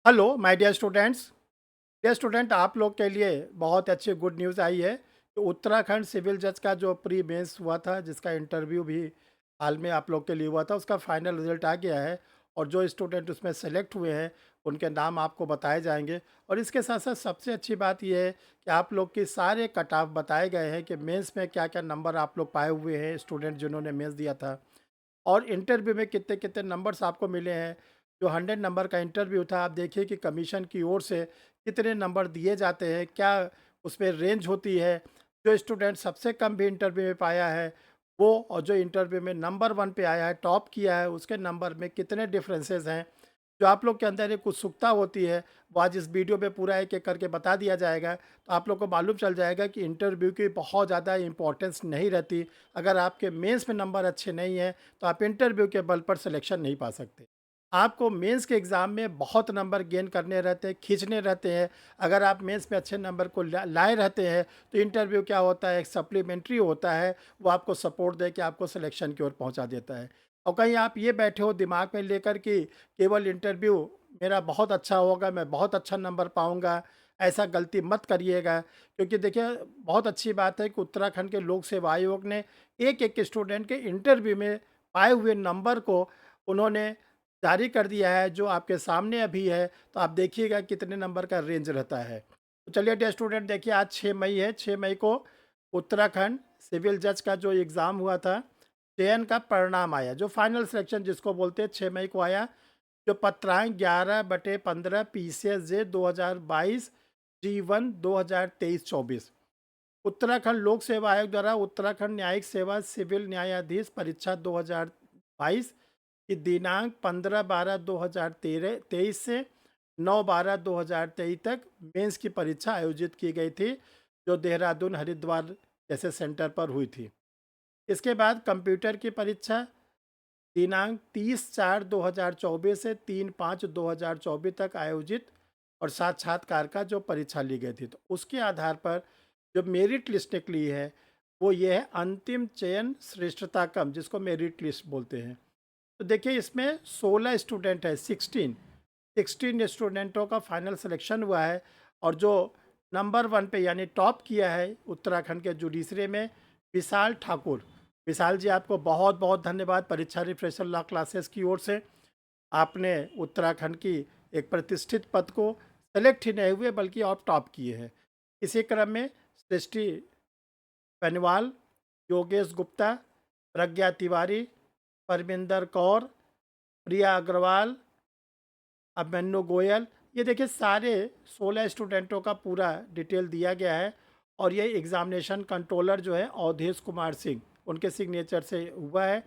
Hello my dear students. Dear student, आप लोग के लिए बहुत अच्छी गुड न्यूज़ आई है कि उत्तराखंड सिविल जज का जो प्री मेंस हुआ था, जिसका इंटरव्यू भी हाल में आप लोग के लिए हुआ था, उसका फाइनल रिजल्ट आ गया है। और जो स्टूडेंट उसमें सेलेक्ट हुए हैं उनके नाम आपको बताए जाएंगे। और इसके साथ साथ सबसे अच्छी बात यह है कि आप लोग के सारे कट ऑफ बताए गए हैं कि मेंस में क्या क्या नंबर आप लोग पाए हुए हैं, स्टूडेंट जिन्होंने मेंस दिया था, और इंटरव्यू में कितने कितने नंबर्स आपको मिले हैं। जो 100 नंबर का इंटरव्यू था, आप देखिए कि कमीशन की ओर से कितने नंबर दिए जाते हैं, क्या उसमें रेंज होती है। जो स्टूडेंट सबसे कम भी इंटरव्यू में पाया है वो, और जो इंटरव्यू में नंबर 1 पे आया है, टॉप किया है, उसके नंबर में कितने डिफरेंसेस हैं। जो आप लोग के अंदर एक उत्सुकता होती है, वो आज इस वीडियो में पूरा एक एक करके बता दिया जाएगा। तो आप लोग को मालूम चल जाएगा कि इंटरव्यू की बहुत ज़्यादा इंपॉर्टेंस नहीं रहती। अगर आपके मेंस में नंबर अच्छे नहीं हैं तो आप इंटरव्यू के बल पर सिलेक्शन नहीं पा सकते। आपको मेंस के एग्ज़ाम में बहुत नंबर गेन करने रहते हैं, खींचने रहते हैं। अगर आप मेंस में अच्छे नंबर को लाए रहते हैं तो इंटरव्यू क्या होता है, एक सप्लीमेंट्री होता है, वो आपको सपोर्ट दे के आपको सिलेक्शन की ओर पहुंचा देता है। और कहीं आप ये बैठे हो दिमाग में लेकर कि केवल इंटरव्यू मेरा बहुत अच्छा होगा, मैं बहुत अच्छा नंबर पाऊंगा, ऐसा गलती मत करिएगा। क्योंकि देखिए, बहुत अच्छी बात है कि उत्तराखंड के लोक सेवा आयोग ने एक एक स्टूडेंट के इंटरव्यू में पाए हुए नंबर को उन्होंने जारी कर दिया है, जो आपके सामने अभी है। तो आप देखिएगा कितने नंबर का रेंज रहता है। तो चलिए डियर स्टूडेंट, देखिए आज 6 मई है। 6 मई को उत्तराखंड सिविल जज का जो एग्ज़ाम हुआ था, चयन का परिणाम आया, जो फाइनल सिलेक्शन जिसको बोलते हैं, 6 मई को आया। जो पत्रांक 11/15 PCSJ 2022 G1 2023-24, उत्तराखंड लोक सेवा आयोग द्वारा उत्तराखंड न्यायिक सेवा सिविल न्यायाधीश परीक्षा 2022 की दिनांक 15/12/2023 से 9/12/2023 तक मेंस की परीक्षा आयोजित की गई थी, जो देहरादून, हरिद्वार जैसे सेंटर पर हुई थी। इसके बाद कंप्यूटर की परीक्षा दिनांक 30/4/2024 से 3/5/2024 तक आयोजित, और साक्षात्कार का जो परीक्षा ली गई थी, तो उसके आधार पर जो मेरिट लिस्ट निकली है वो ये है, अंतिम चयन श्रेष्ठता क्रम, जिसको मेरिट लिस्ट बोलते हैं। तो देखिए, इसमें 16 स्टूडेंट है, 16 स्टूडेंटों का फाइनल सिलेक्शन हुआ है। और जो नंबर 1 पे यानी टॉप किया है उत्तराखंड के जुडिशरी में, विशाल ठाकुर। विशाल जी, आपको बहुत बहुत धन्यवाद परीक्षा रिफ्रेशर लॉ क्लासेस की ओर से। आपने उत्तराखंड की एक प्रतिष्ठित पद को सेलेक्ट ही नहीं हुए बल्कि आप टॉप किए हैं। इसी क्रम में सृष्टि बेनीवाल, योगेश गुप्ता, प्रज्ञा तिवारी, परमिंदर कौर, प्रिया अग्रवाल, अभिमन्यु गोयल, ये देखिए सारे 16 स्टूडेंटों का पूरा डिटेल दिया गया है। और ये एग्ज़ामिनेशन कंट्रोलर जो है अवधेश कुमार सिंह, उनके सिग्नेचर से हुआ है।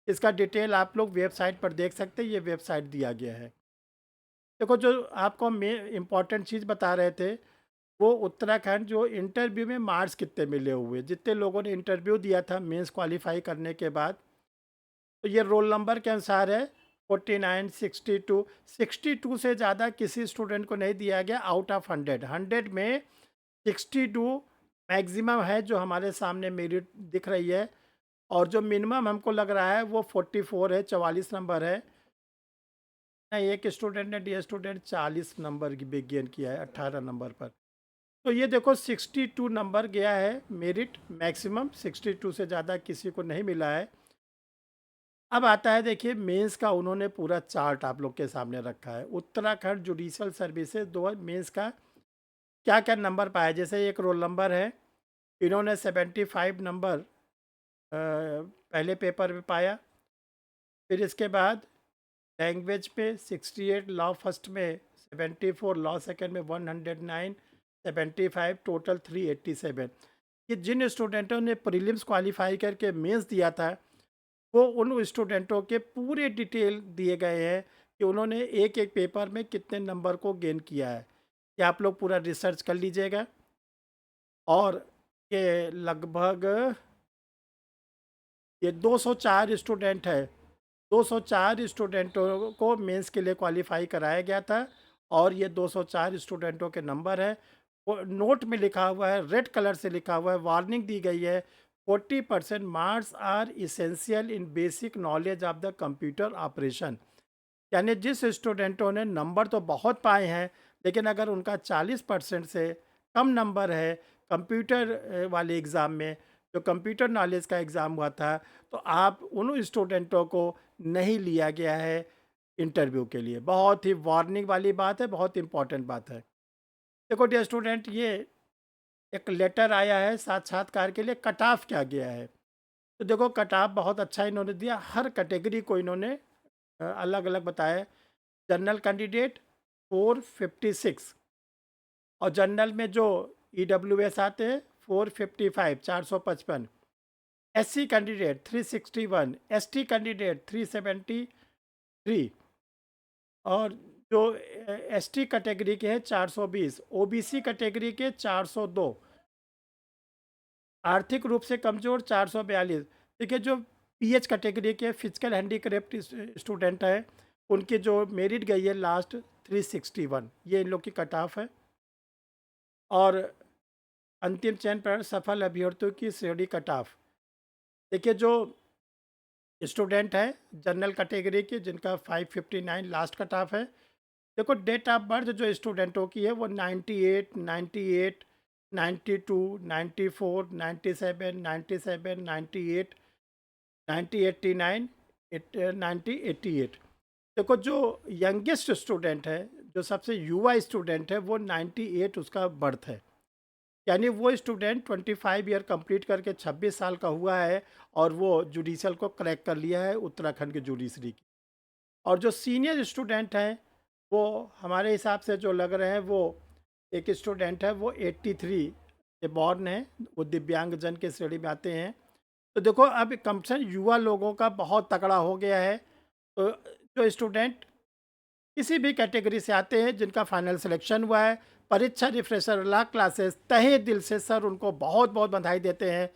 इसका डिटेल आप लोग वेबसाइट पर देख सकते हैं, ये वेबसाइट दिया गया है। देखो, जो आपको मैं इम्पॉर्टेंट चीज़ बता रहे थे, वो उत्तराखंड जो इंटरव्यू में मार्क्स कितने मिले हुए, जितने लोगों ने इंटरव्यू दिया था मेंस क्वालिफाई करने के बाद, तो ये रोल नंबर के अनुसार है। 49, 62, 62 से ज़्यादा किसी स्टूडेंट को नहीं दिया गया आउट ऑफ 100 में। 62 मैक्सिमम है जो हमारे सामने मेरिट दिख रही है। और जो मिनिमम हमको लग रहा है वो 44 है, 44 नंबर है। नहीं, एक स्टूडेंट ने, डी स्टूडेंट, 40 नंबर की भी गेन किया है 18 नंबर पर। तो ये देखो 62 नंबर गया है मेरिट मैक्सिमम, 62 से ज़्यादा किसी को नहीं मिला है। अब आता है, देखिए मेंस का उन्होंने पूरा चार्ट आप लोग के सामने रखा है। उत्तराखंड जुडिशल सर्विसेज दो मेंस का क्या क्या नंबर पाया। जैसे एक रोल नंबर है, इन्होंने 75 नंबर पहले पेपर में पाया। फिर इसके बाद लैंग्वेज पे 68, लॉ फर्स्ट में 74, लॉ सेकंड में 109, 75, टोटल 387। ये जिन स्टूडेंटों ने प्रीलिम्स क्वालिफाई करके मेंस दिया था, वो उन स्टूडेंटों के पूरे डिटेल दिए गए हैं कि उन्होंने एक एक पेपर में कितने नंबर को गेन किया है। ये आप लोग पूरा रिसर्च कर लीजिएगा। और ये लगभग ये 204 स्टूडेंट है, 204 स्टूडेंटों को मेंस के लिए क्वालिफाई कराया गया था। और ये 204 स्टूडेंटों के नंबर है। वो नोट में लिखा हुआ है, रेड कलर से लिखा हुआ है, वार्निंग दी गई है। 40% marks are essential in basic knowledge of the computer operation. यानी जिस स्टूडेंटों ने नंबर तो बहुत पाए हैं, लेकिन अगर उनका 40% से कम नंबर है कंप्यूटर वाले एग्ज़ाम में, जो कंप्यूटर नॉलेज का एग्ज़ाम हुआ था, तो आप उन स्टूडेंटों को नहीं लिया गया है इंटरव्यू के लिए। बहुत ही वार्निंग वाली बात है, बहुत इम्पोर्टेंट बात है। देखो डियर स्टूडेंट, ये एक लेटर आया है साक्षात्कार के लिए, कट ऑफ क्या गया है। तो देखो कट ऑफ बहुत अच्छा इन्होंने दिया, हर कैटेगरी को इन्होंने अलग अलग बताया। जनरल कैंडिडेट 456, और जनरल में जो EWS आते हैं 455, 455, SC कैंडिडेट 361, ST कैंडिडेट 373, और जो ST कैटेगरी के हैं 420, OBC कैटेगरी के 402, आर्थिक रूप से कमज़ोर 442। देखिए जो PH कैटेगरी के फिजिकल हैंडीक्राफ्ट स्टूडेंट हैं, उनकी जो मेरिट गई है लास्ट 361, ये इन लोग की कट ऑफ है। और अंतिम चयन पर सफल अभ्यर्थियों की श्रेणी कट ऑफ। देखिए जो स्टूडेंट है जनरल कैटेगरी के, जिनका 559 लास्ट कट ऑफ है, देखो डेट ऑफ बर्थ जो स्टूडेंटों की है वो 98, 98, 92, 94, 97, 97, 98, 1989, 1988। देखो जो यंगेस्ट स्टूडेंट है, जो सबसे युवा स्टूडेंट है, वो 98 उसका बर्थ है। यानी वो स्टूडेंट 25 ईयर कंप्लीट करके 26 साल का हुआ है, और वो जुडिशल को क्रैक कर लिया है उत्तराखंड के जुडिशरी की। और जो सीनियर स्टूडेंट हैं, वो हमारे हिसाब से जो लग रहे हैं, वो एक स्टूडेंट है वो 83 के बॉर्न है, वो दिव्यांगजन के श्रेणी में आते हैं। तो देखो अब कंपटीशन युवा लोगों का बहुत तगड़ा हो गया है। तो जो स्टूडेंट किसी भी कैटेगरी से आते हैं, जिनका फाइनल सिलेक्शन हुआ है, परीक्षा रिफ्रेशर ला क्लासेस, तहे दिल से सर उनको बहुत बहुत बधाई देते हैं।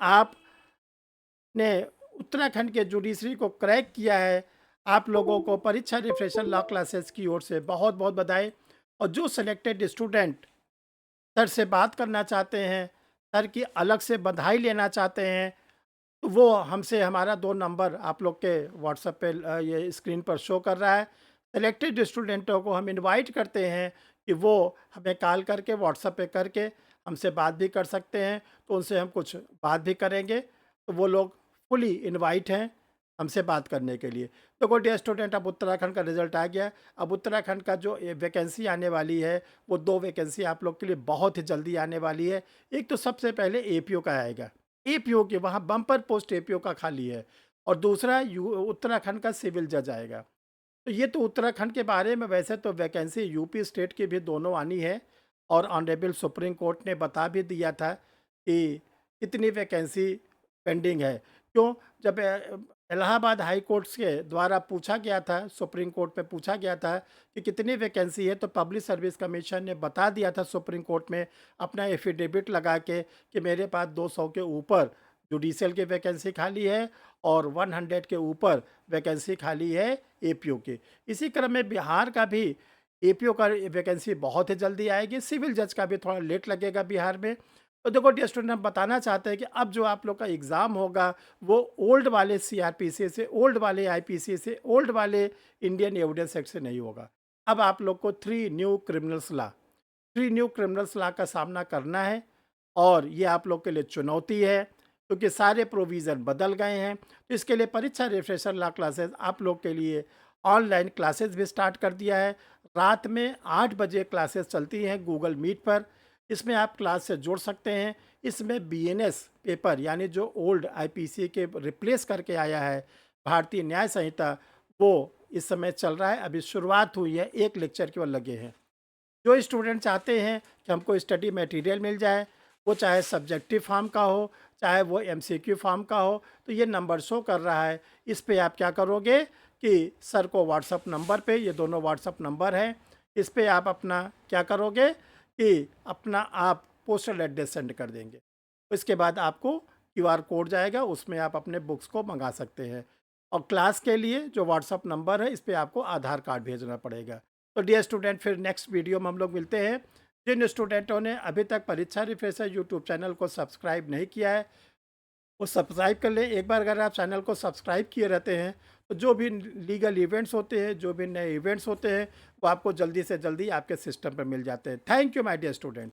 आपने उत्तराखंड के जुडिशरी को क्रैक किया है। आप लोगों को परीक्षा रिफ्रेशर लॉ क्लासेस की ओर से बहुत बहुत बधाई। और जो सिलेक्टेड स्टूडेंट सर से बात करना चाहते हैं, सर की अलग से बधाई लेना चाहते हैं, तो वो हमसे, हमारा 2 नंबर आप लोग के व्हाट्सएप पे ये स्क्रीन पर शो कर रहा है। सेलेक्टेड स्टूडेंटों को हम इनवाइट करते हैं कि वो हमें कॉल करके, व्हाट्सएप पे करके हमसे बात भी कर सकते हैं, तो उनसे हम कुछ बात भी करेंगे। तो वो लोग फुली इनवाइट हैं हमसे बात करने के लिए। तो गुड डियर स्टूडेंट, अब उत्तराखंड का रिजल्ट आ गया। अब उत्तराखंड का जो वैकेंसी आने वाली है, वो 2 वैकेंसी आप लोग के लिए बहुत ही जल्दी आने वाली है। एक तो सबसे पहले एपीओ का आएगा, एपीओ के वहाँ बम्पर पोस्ट एपीओ का खाली है, और दूसरा उत्तराखंड का सिविल जज आएगा। तो ये तो उत्तराखंड के बारे में। वैसे तो वैकेंसी यूपी स्टेट की भी दोनों आनी है, और ऑनरेबल सुप्रीम कोर्ट ने बता भी दिया था कि कितनी वैकेंसी पेंडिंग है। क्यों? जब इलाहाबाद हाई कोर्ट के द्वारा पूछा गया था, सुप्रीम कोर्ट में पूछा गया था कि कितनी वैकेंसी है, तो पब्लिक सर्विस कमीशन ने बता दिया था सुप्रीम कोर्ट में अपना एफिडेविट लगा के कि मेरे पास 200 के ऊपर जुडिशियल की वैकेंसी खाली है, और 100 के ऊपर वैकेंसी खाली है एपीओ की। इसी क्रम में बिहार का भी एपीओ का वैकेंसी बहुत ही जल्दी आएगी। सिविल जज का भी थोड़ा लेट लगेगा बिहार में। तो देखो डियर स्टूडेंट, हम बताना चाहते हैं कि अब जो आप लोग का एग्ज़ाम होगा, वो ओल्ड वाले सीआरपीसी से, ओल्ड वाले आईपीसी से, ओल्ड वाले इंडियन एविडेंस एक्ट से नहीं होगा। अब आप लोग को 3 न्यू क्रिमिनल्स लॉ का सामना करना है, और ये आप लोग के लिए चुनौती है, क्योंकि सारे प्रोविज़न बदल गए हैं। तो इसके लिए परीक्षा रिफ्रेशर लॉ क्लासेस आप लोग के लिए ऑनलाइन क्लासेस भी स्टार्ट कर दिया है। रात में 8 बजे क्लासेस चलती हैं गूगल मीट पर। इसमें आप क्लास से जुड़ सकते हैं। इसमें बीएनएस पेपर, यानी जो ओल्ड आईपीसी के रिप्लेस करके आया है भारतीय न्याय संहिता, वो इस समय चल रहा है। अभी शुरुआत हुई है, एक लेक्चर केवल लगे हैं। जो स्टूडेंट चाहते हैं कि हमको स्टडी मटेरियल मिल जाए, वो चाहे सब्जेक्टिव फॉर्म का हो, चाहे वो एमसीक्यू फॉर्म का हो, तो ये नंबर शो कर रहा है। इस पे आप क्या करोगे कि सर को व्हाट्सअप नंबर पे, ये दोनों व्हाट्सअप नंबर हैं, इस पे आप अपना क्या करोगे कि अपना आप पोस्टल एड्रेस सेंड कर देंगे। इसके बाद आपको क्यूआर कोड जाएगा, उसमें आप अपने बुक्स को मंगा सकते हैं। और क्लास के लिए जो व्हाट्सअप नंबर है, इस पे आपको आधार कार्ड भेजना पड़ेगा। तो डियर स्टूडेंट, फिर नेक्स्ट वीडियो में हम लोग मिलते हैं। जिन स्टूडेंटों ने अभी तक परीक्षा रिफ्रेशर यूट्यूब चैनल को सब्सक्राइब नहीं किया है, वो सब्सक्राइब कर लें। एक बार अगर आप चैनल को सब्सक्राइब किए रहते हैं, जो भी लीगल इवेंट्स होते हैं, जो भी नए इवेंट्स होते हैं, वो आपको जल्दी से जल्दी आपके सिस्टम पे मिल जाते हैं। Thank you my dear student.